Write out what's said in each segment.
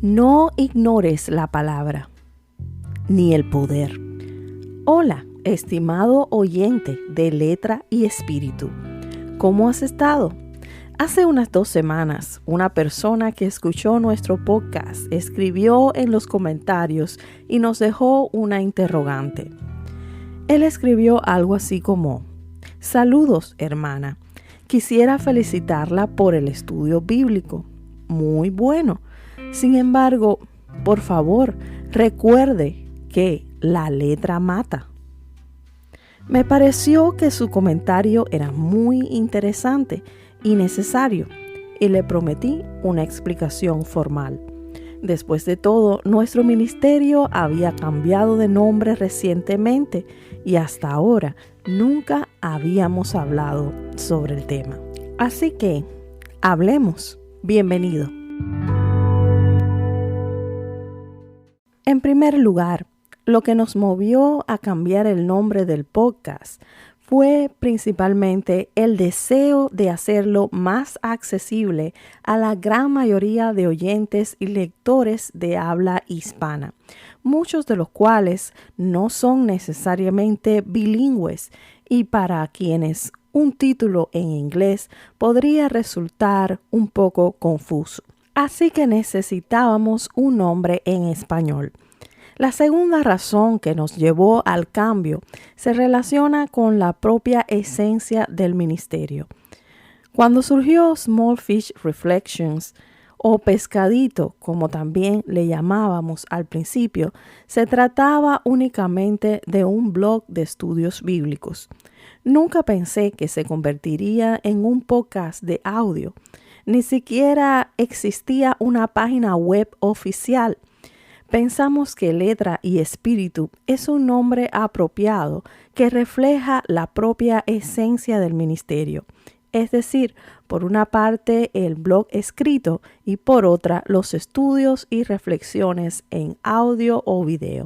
No ignores la palabra, ni el poder. Hola, estimado oyente de Letra y Espíritu. ¿Cómo has estado? Hace unas 2 semanas, una persona que escuchó nuestro podcast escribió en los comentarios y nos dejó una interrogante. Él escribió algo así como: saludos, hermana. Quisiera felicitarla por el estudio bíblico. Muy bueno. Sin embargo, por favor, recuerde que la letra mata. Me pareció que su comentario era muy interesante y necesario, y le prometí una explicación formal. Después de todo, nuestro ministerio había cambiado de nombre recientemente y hasta ahora nunca habíamos hablado sobre el tema. Así que, hablemos. Bienvenido. En primer lugar, lo que nos movió a cambiar el nombre del podcast fue principalmente el deseo de hacerlo más accesible a la gran mayoría de oyentes y lectores de habla hispana, muchos de los cuales no son necesariamente bilingües y para quienes un título en inglés podría resultar un poco confuso. Así que necesitábamos un nombre en español. La segunda razón que nos llevó al cambio se relaciona con la propia esencia del ministerio. Cuando surgió Small Fish Reflections, o Pescadito, como también le llamábamos al principio, se trataba únicamente de un blog de estudios bíblicos. Nunca pensé que se convertiría en un podcast de audio. Ni siquiera existía una página web oficial. Pensamos que Letra y Espíritu es un nombre apropiado que refleja la propia esencia del ministerio. Es decir, por una parte el blog escrito y por otra los estudios y reflexiones en audio o video.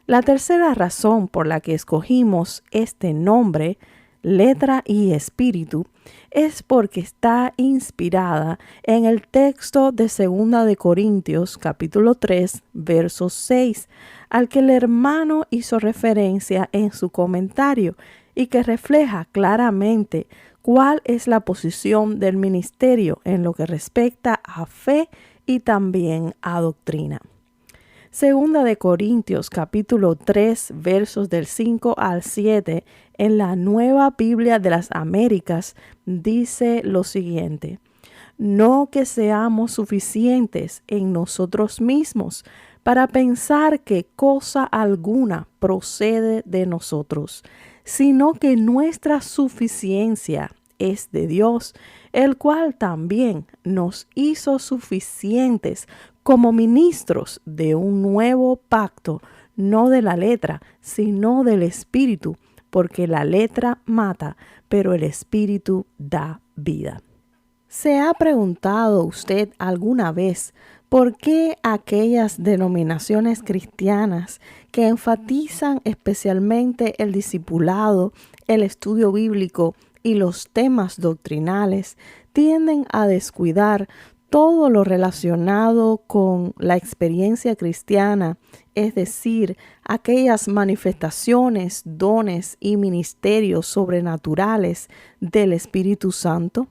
La tercera razón por la que escogimos este nombre, Letra y Espíritu, es porque está inspirada en el texto de 2 de Corintios, capítulo 3, verso 6, al que el hermano hizo referencia en su comentario y que refleja claramente cuál es la posición del ministerio en lo que respecta a fe y también a doctrina. 2 de Corintios capítulo 3 versos del 5 al 7 en la Nueva Biblia de las Américas dice lo siguiente: no que seamos suficientes en nosotros mismos para pensar que cosa alguna procede de nosotros, sino que nuestra suficiencia es de Dios, el cual también nos hizo suficientes como ministros de un nuevo pacto, no de la letra, sino del Espíritu, porque la letra mata, pero el Espíritu da vida. ¿Se ha preguntado usted alguna vez por qué aquellas denominaciones cristianas que enfatizan especialmente el discipulado, el estudio bíblico y los temas doctrinales tienden a descuidar todo lo relacionado con la experiencia cristiana, es decir, aquellas manifestaciones, dones y ministerios sobrenaturales del Espíritu Santo?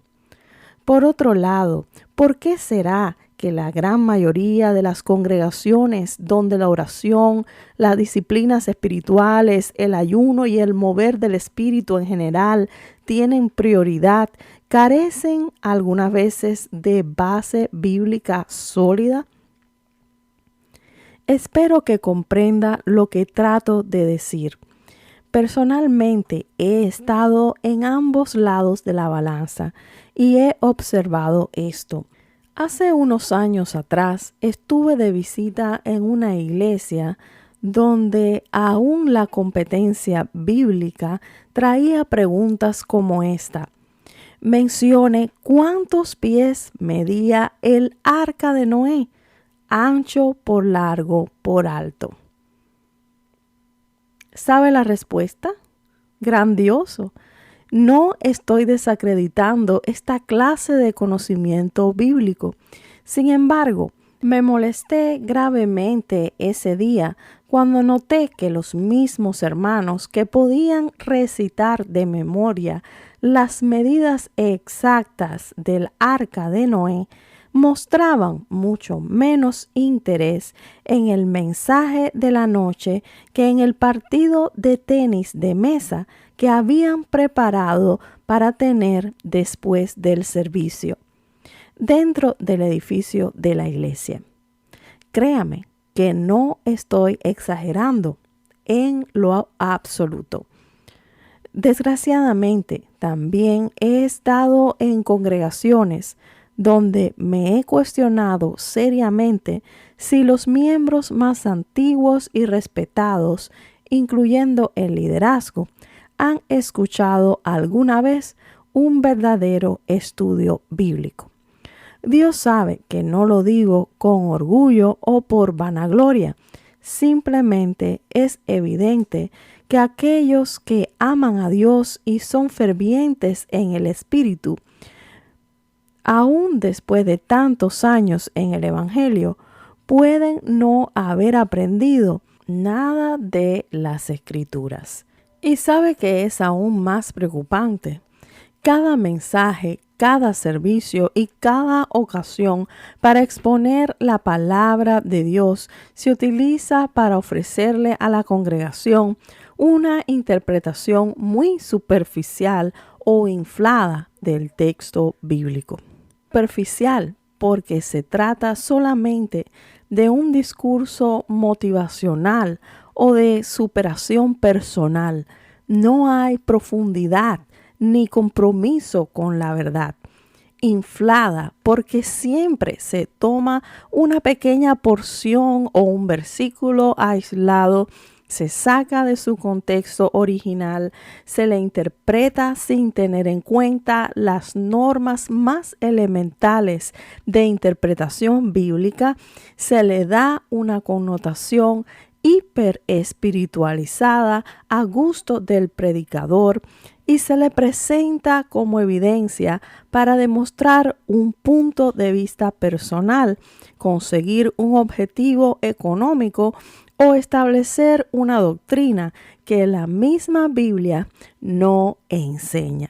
Por otro lado, ¿por qué será que la gran mayoría de las congregaciones donde la oración, las disciplinas espirituales, el ayuno y el mover del Espíritu en general tienen prioridad, carecen algunas veces de base bíblica sólida? Espero que comprenda lo que trato de decir. Personalmente he estado en ambos lados de la balanza y he observado esto. Hace unos años atrás estuve de visita en una iglesia donde aún la competencia bíblica traía preguntas como esta. Mencione cuántos pies medía el arca de Noé, ancho por largo por alto. ¿Sabe la respuesta? Grandioso. No estoy desacreditando esta clase de conocimiento bíblico. Sin embargo, Me molesté gravemente ese día cuando noté que los mismos hermanos que podían recitar de memoria las medidas exactas del arca de Noé mostraban mucho menos interés en el mensaje de la noche que en el partido de tenis de mesa que habían preparado para tener después del servicio dentro del edificio de la iglesia. Créame que no estoy exagerando en lo absoluto. Desgraciadamente, también he estado en congregaciones donde me he cuestionado seriamente si los miembros más antiguos y respetados, incluyendo el liderazgo, han escuchado alguna vez un verdadero estudio bíblico. Dios sabe que no lo digo con orgullo o por vanagloria. Simplemente es evidente que aquellos que aman a Dios y son fervientes en el Espíritu, aún después de tantos años en el Evangelio, pueden no haber aprendido nada de las Escrituras. Y sabe que es aún más preocupante. Cada mensaje, cada servicio y cada ocasión para exponer la palabra de Dios se utiliza para ofrecerle a la congregación una interpretación muy superficial o inflada del texto bíblico. Superficial porque se trata solamente de un discurso motivacional o de superación personal. No hay profundidad ni compromiso con la verdad. Inflada porque siempre se toma una pequeña porción o un versículo aislado, se saca de su contexto original, se le interpreta sin tener en cuenta las normas más elementales de interpretación bíblica, se le da una connotación hiperespiritualizada a gusto del predicador y se le presenta como evidencia para demostrar un punto de vista personal, conseguir un objetivo económico o establecer una doctrina que la misma Biblia no enseña.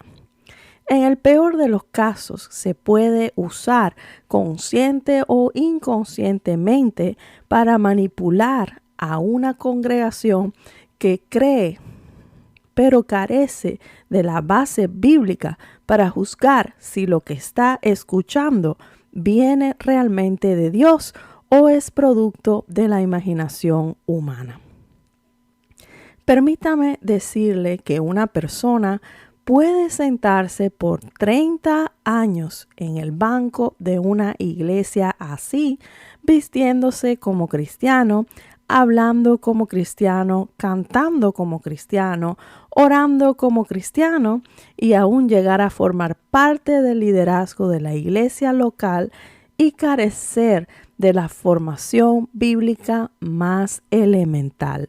En el peor de los casos, se puede usar consciente o inconscientemente para manipular a una congregación que cree, pero carece de la base bíblica para juzgar si lo que está escuchando viene realmente de Dios o es producto de la imaginación humana. Permítame decirle que una persona puede sentarse por 30 años en el banco de una iglesia así, vistiéndose como cristiano, hablando como cristiano, cantando como cristiano, orando como cristiano y aún llegar a formar parte del liderazgo de la iglesia local y carecer de la formación bíblica más elemental.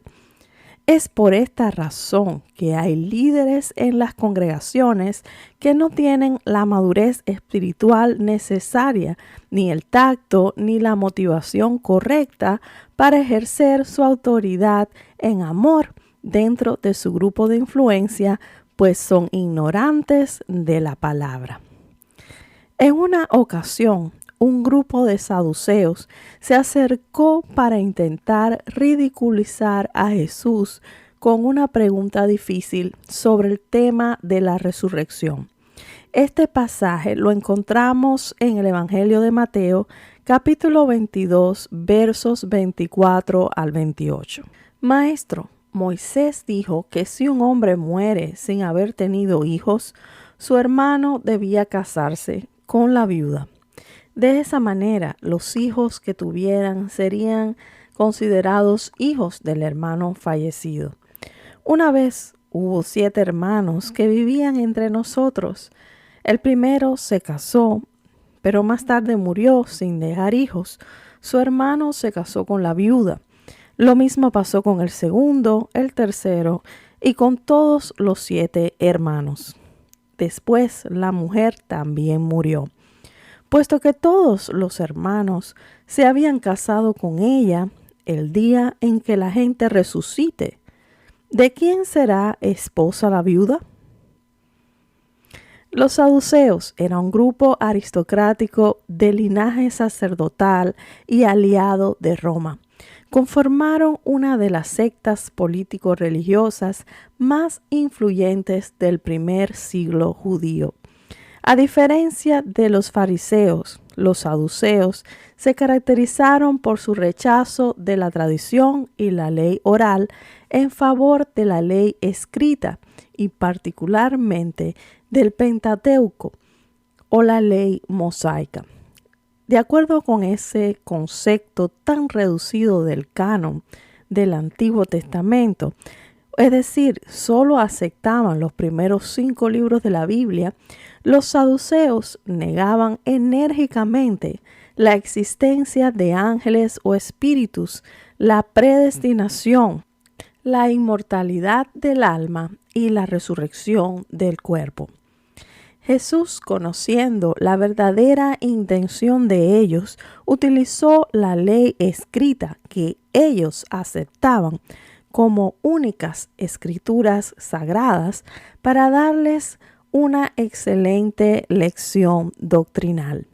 Es por esta razón que hay líderes en las congregaciones que no tienen la madurez espiritual necesaria, ni el tacto, ni la motivación correcta para ejercer su autoridad en amor dentro de su grupo de influencia, pues son ignorantes de la palabra. En una ocasión, un grupo de saduceos se acercó para intentar ridiculizar a Jesús con una pregunta difícil sobre el tema de la resurrección. Este pasaje lo encontramos en el Evangelio de Mateo, capítulo 22, versos 24 al 28. Maestro, Moisés dijo que si un hombre muere sin haber tenido hijos, su hermano debía casarse con la viuda. De esa manera, los hijos que tuvieran serían considerados hijos del hermano fallecido. Una vez hubo 7 hermanos que vivían entre nosotros. El primero se casó, pero más tarde murió sin dejar hijos. Su hermano se casó con la viuda. Lo mismo pasó con el segundo, el tercero y con todos los 7 hermanos. Después, la mujer también murió. puesto que todos los hermanos se habían casado con ella el día en que la gente resucite. ¿De quién será esposa la viuda? Los saduceos eran un grupo aristocrático de linaje sacerdotal y aliado de Roma. Conformaron una de las sectas político-religiosas más influyentes del primer siglo judío. A diferencia de los fariseos, los saduceos se caracterizaron por su rechazo de la tradición y la ley oral en favor de la ley escrita y particularmente del Pentateuco o la ley mosaica. De acuerdo con ese concepto tan reducido del canon del Antiguo Testamento, es decir, solo aceptaban los primeros 5 libros de la Biblia, los saduceos negaban enérgicamente la existencia de ángeles o espíritus, la predestinación, la inmortalidad del alma y la resurrección del cuerpo. Jesús, conociendo la verdadera intención de ellos, utilizó la ley escrita que ellos aceptaban como únicas escrituras sagradas para darles una excelente lección doctrinal.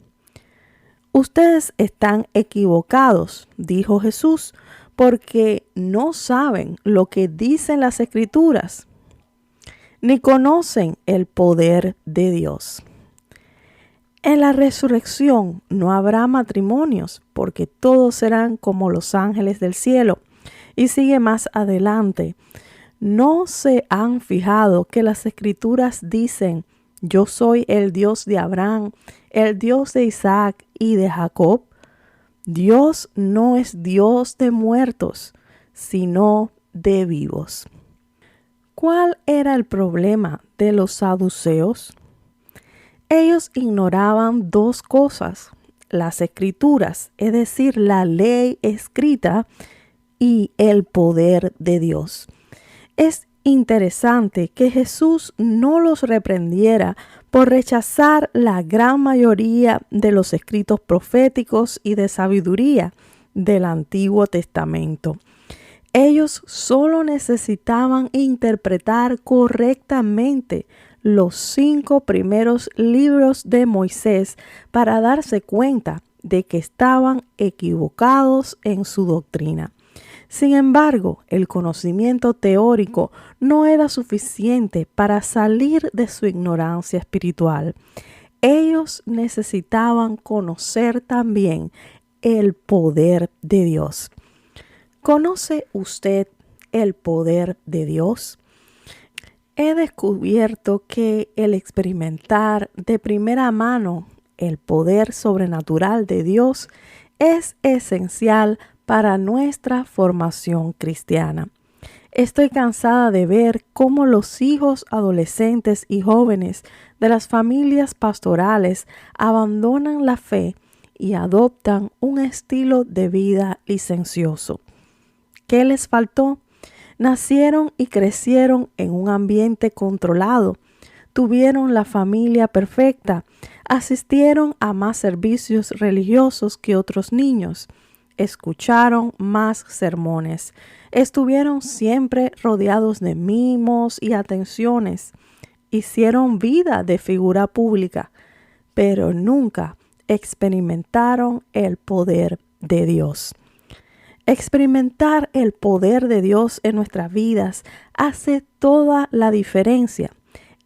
Ustedes están equivocados, dijo Jesús, porque no saben lo que dicen las escrituras, ni conocen el poder de Dios. En la resurrección no habrá matrimonios, porque todos serán como los ángeles del cielo. Y sigue más adelante. ¿No se han fijado que las escrituras dicen, yo soy el Dios de Abraham, el Dios de Isaac y de Jacob? Dios no es Dios de muertos, sino de vivos. ¿Cuál era el problema de los saduceos? Ellos ignoraban 2 cosas, las escrituras, es decir, la ley escrita y el poder de Dios. Es interesante que Jesús no los reprendiera por rechazar la gran mayoría de los escritos proféticos y de sabiduría del Antiguo Testamento. Ellos solo necesitaban interpretar correctamente los 5 primeros libros de Moisés para darse cuenta de que estaban equivocados en su doctrina. Sin embargo, el conocimiento teórico no era suficiente para salir de su ignorancia espiritual. Ellos necesitaban conocer también el poder de Dios. ¿Conoce usted el poder de Dios? He descubierto que el experimentar de primera mano el poder sobrenatural de Dios es esencial para nuestra formación cristiana. Estoy cansada de ver cómo los hijos adolescentes y jóvenes de las familias pastorales abandonan la fe y adoptan un estilo de vida licencioso. ¿Qué les faltó? Nacieron y crecieron en un ambiente controlado, tuvieron la familia perfecta, asistieron a más servicios religiosos que otros niños, escucharon más sermones, estuvieron siempre rodeados de mimos y atenciones, hicieron vida de figura pública, pero nunca experimentaron el poder de Dios. Experimentar el poder de Dios en nuestras vidas hace toda la diferencia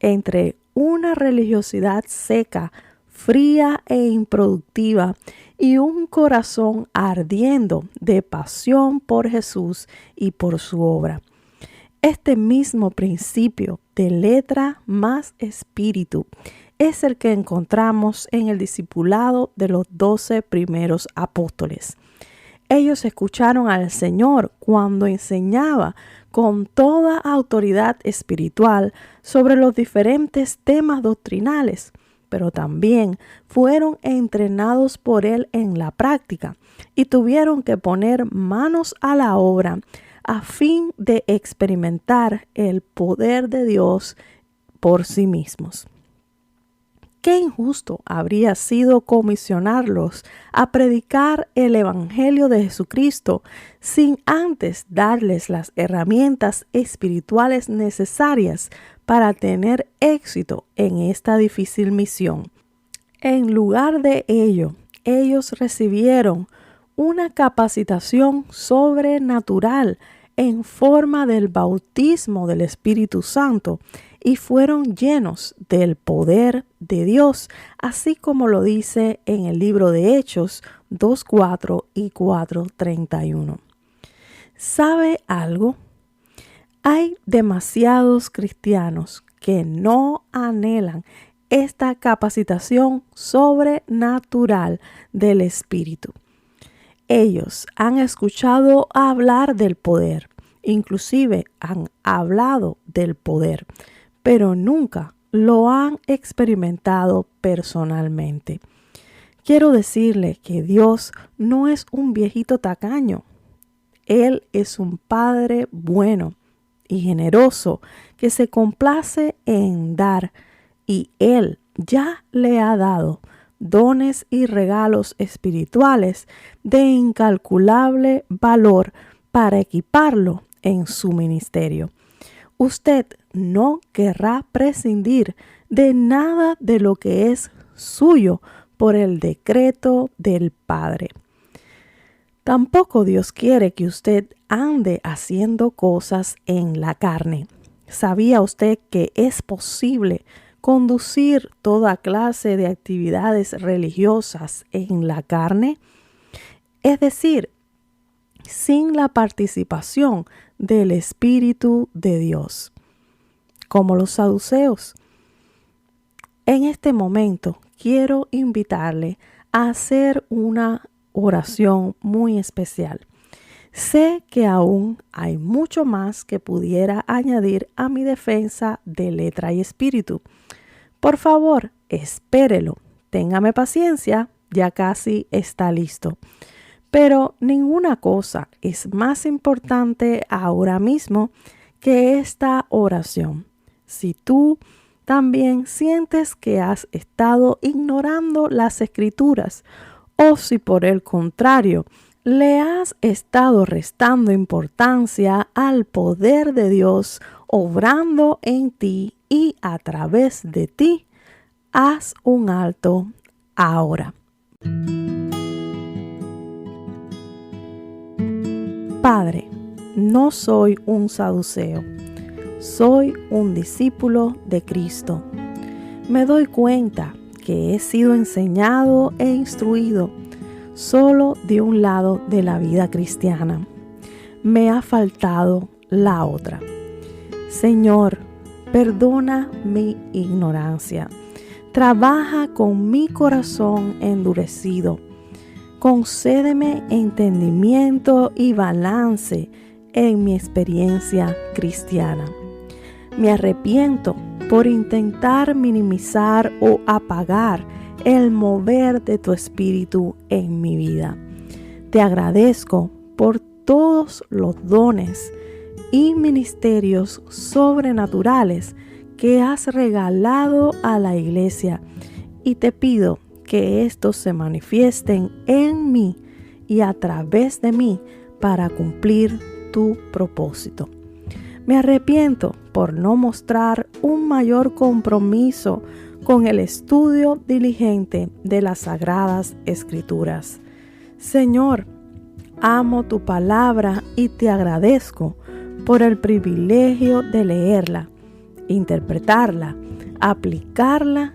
entre una religiosidad seca, fría e improductiva y un corazón ardiendo de pasión por Jesús y por su obra. Este mismo principio de letra más espíritu es el que encontramos en el discipulado de los 12 primeros apóstoles. Ellos escucharon al Señor cuando enseñaba con toda autoridad espiritual sobre los diferentes temas doctrinales, pero también fueron entrenados por Él en la práctica y tuvieron que poner manos a la obra a fin de experimentar el poder de Dios por sí mismos. Qué injusto habría sido comisionarlos a predicar el Evangelio de Jesucristo sin antes darles las herramientas espirituales necesarias para tener éxito en esta difícil misión. En lugar de ello, ellos recibieron una capacitación sobrenatural en forma del bautismo del Espíritu Santo y fueron llenos del poder de Dios, así como lo dice en el libro de Hechos 2:4 y 4:31. ¿Sabe algo? Hay demasiados cristianos que no anhelan esta capacitación sobrenatural del Espíritu. Ellos han escuchado hablar del poder, inclusive han hablado del poder, pero nunca lo han experimentado personalmente. Quiero decirle que Dios no es un viejito tacaño. Él es un Padre bueno y generoso que se complace en dar, y Él ya le ha dado dones y regalos espirituales de incalculable valor para equiparlo en su ministerio. Usted no querrá prescindir de nada de lo que es suyo por el decreto del Padre. Tampoco Dios quiere que usted ande haciendo cosas en la carne. ¿Sabía usted que es posible conducir toda clase de actividades religiosas en la carne? Es decir, sin la participación del Espíritu de Dios, como los saduceos. En este momento quiero invitarle a hacer una oración muy especial. Sé que aún hay mucho más que pudiera añadir a mi defensa de letra y espíritu. Por favor, espérelo, téngame paciencia, ya casi está listo. Pero ninguna cosa es más importante ahora mismo que esta oración. Si tú también sientes que has estado ignorando las Escrituras, o si por el contrario le has estado restando importancia al poder de Dios obrando en ti y a través de ti, haz un alto ahora. Padre, no soy un saduceo, soy un discípulo de Cristo. Me doy cuenta que he sido enseñado e instruido solo de un lado de la vida cristiana. Me ha faltado la otra. Señor, perdona mi ignorancia. Trabaja con mi corazón endurecido. Concédeme entendimiento y balance en mi experiencia cristiana. Me arrepiento por intentar minimizar o apagar el mover de tu espíritu en mi vida. Te agradezco por todos los dones y ministerios sobrenaturales que has regalado a la iglesia y te pido que estos se manifiesten en mí y a través de mí para cumplir tu propósito. Me arrepiento por no mostrar un mayor compromiso con el estudio diligente de las Sagradas Escrituras. Señor, amo tu palabra y te agradezco por el privilegio de leerla, interpretarla, aplicarla